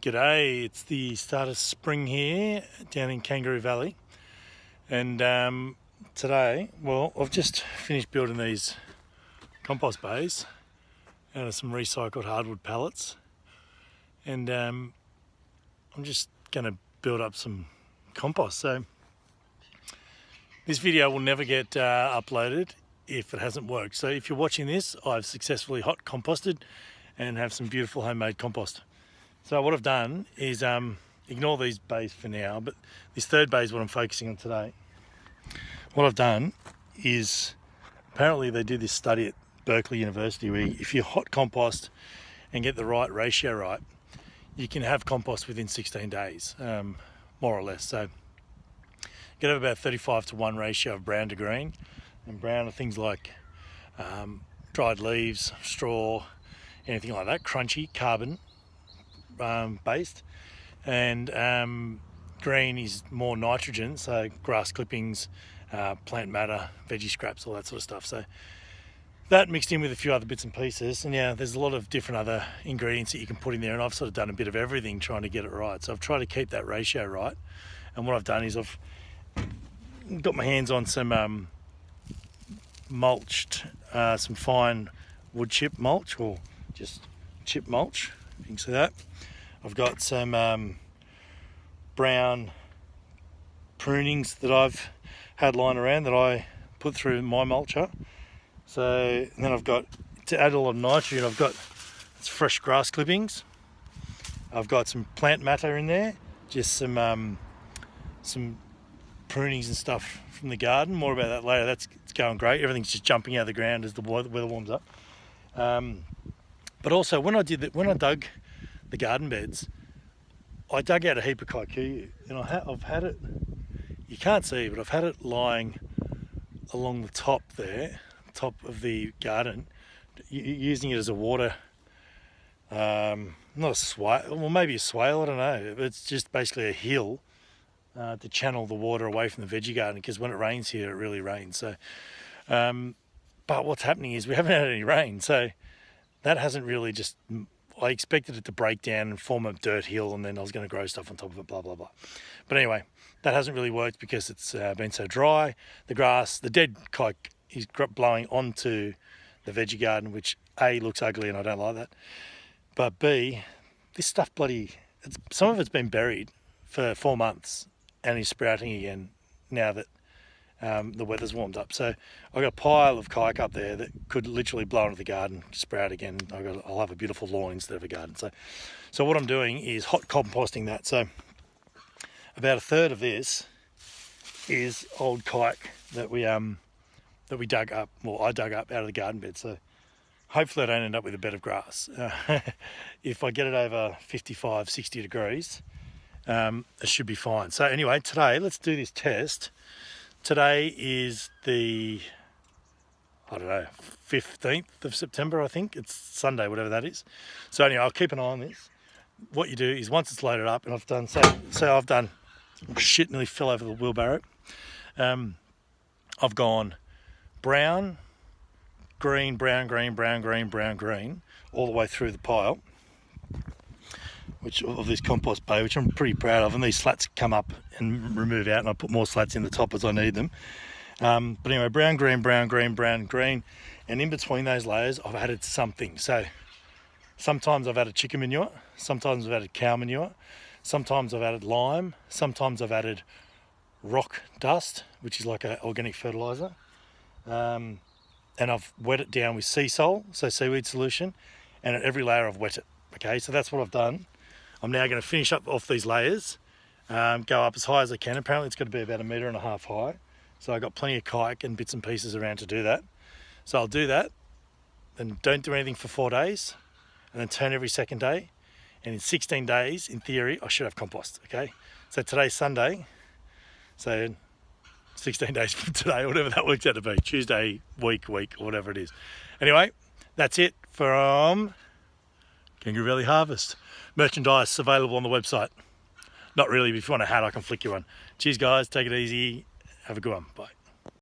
G'day, it's the start of spring here down in Kangaroo Valley, and today, well, I've just finished building these compost bays out of some recycled hardwood pallets, and I'm just going to build up some compost. So this video will never get uploaded if it hasn't worked. So if you're watching this, I've successfully hot composted and have some beautiful homemade compost. So what I've done is ignore these bays for now, but this third bay is what I'm focusing on today. What I've done is, apparently they did this study at Berkeley University where if you hot compost and get the right ratio right, you can have compost within 16 days, more or less. So you can have about 35:1 ratio of brown to green, and brown are things like dried leaves, straw, anything like that, crunchy, carbon based, and green is more nitrogen, so grass clippings, plant matter, veggie scraps, all that sort of stuff. So that mixed in with a few other bits and pieces, and yeah, there's a lot of different other ingredients that you can put in there, and I've sort of done a bit of everything trying to get it right. So I've tried to keep that ratio right, and what I've done is I've got my hands on some mulched, some fine wood chip mulch, or just chip mulch, you can see that. I've got some brown prunings that I've had lying around that I put through my mulcher. So, and then I've got, to add a lot of nitrogen, I've got fresh grass clippings. I've got some plant matter in there, just some prunings and stuff from the garden. More about that later. It's going great. Everything's just jumping out of the ground as the weather warms up. But also when I dug the garden beds, I dug out a heap of kikuyu, and I've had it, you can't see, but I've had it lying along the top there, top of the garden, using it as a water, not a swale, well maybe a swale, I don't know, but it's just basically a hill to channel the water away from the veggie garden, because when it rains here, it really rains. So, but what's happening is we haven't had any rain, so that hasn't really just, I expected it to break down and form a dirt hill, and then I was going to grow stuff on top of it, blah, blah, blah. But anyway, that hasn't really worked because it's been so dry. The grass, the dead kike is blowing onto the veggie garden, which A, looks ugly and I don't like that. But B, this stuff some of it's been buried for 4 months and is sprouting again now that the weather's warmed up. So I've got a pile of kike up there that could literally blow into the garden, sprout again. I'll have a beautiful lawn instead of a garden. So what I'm doing is hot composting that. So about a third of this is old kike that we dug up, well I dug up out of the garden bed. So hopefully I don't end up with a bed of grass. If I get it over 55, 60 degrees, it should be fine. So anyway, today let's do this test. Today is the, I don't know, 15th of September, I think. It's Sunday, whatever that is. So anyway, I'll keep an eye on this. What you do is once it's loaded up, and I've done, so I've done, shit, nearly fell over the wheelbarrow. I've gone brown, green, brown, green, brown, green, brown, green, all the way through the pile, of this compost bay, which I'm pretty proud of, and these slats come up and remove out, and I put more slats in the top as I need them. But anyway, brown, green, brown, green, brown, green, and in between those layers I've added something. So sometimes I've added chicken manure, sometimes I've added cow manure, sometimes I've added lime, sometimes I've added rock dust, which is like an organic fertilizer, and I've wet it down with sea salt, so seaweed solution, and at every layer I've wet it. Okay, so that's what I've done. I'm now going to finish up off these layers, go up as high as I can. Apparently it's got to be about 1.5 meters high. So I've got plenty of kike and bits and pieces around to do that. So I'll do that, then don't do anything for 4 days, and then turn every second day. And in 16 days, in theory, I should have compost, okay? So today's Sunday, so 16 days from today, whatever that works out to be, Tuesday, week, or whatever it is. Anyway, that's it from Kangaroo Valley Harvest. Merchandise available on the website. Not really, but if you want a hat, I can flick you one. Cheers guys, take it easy, have a good one, bye.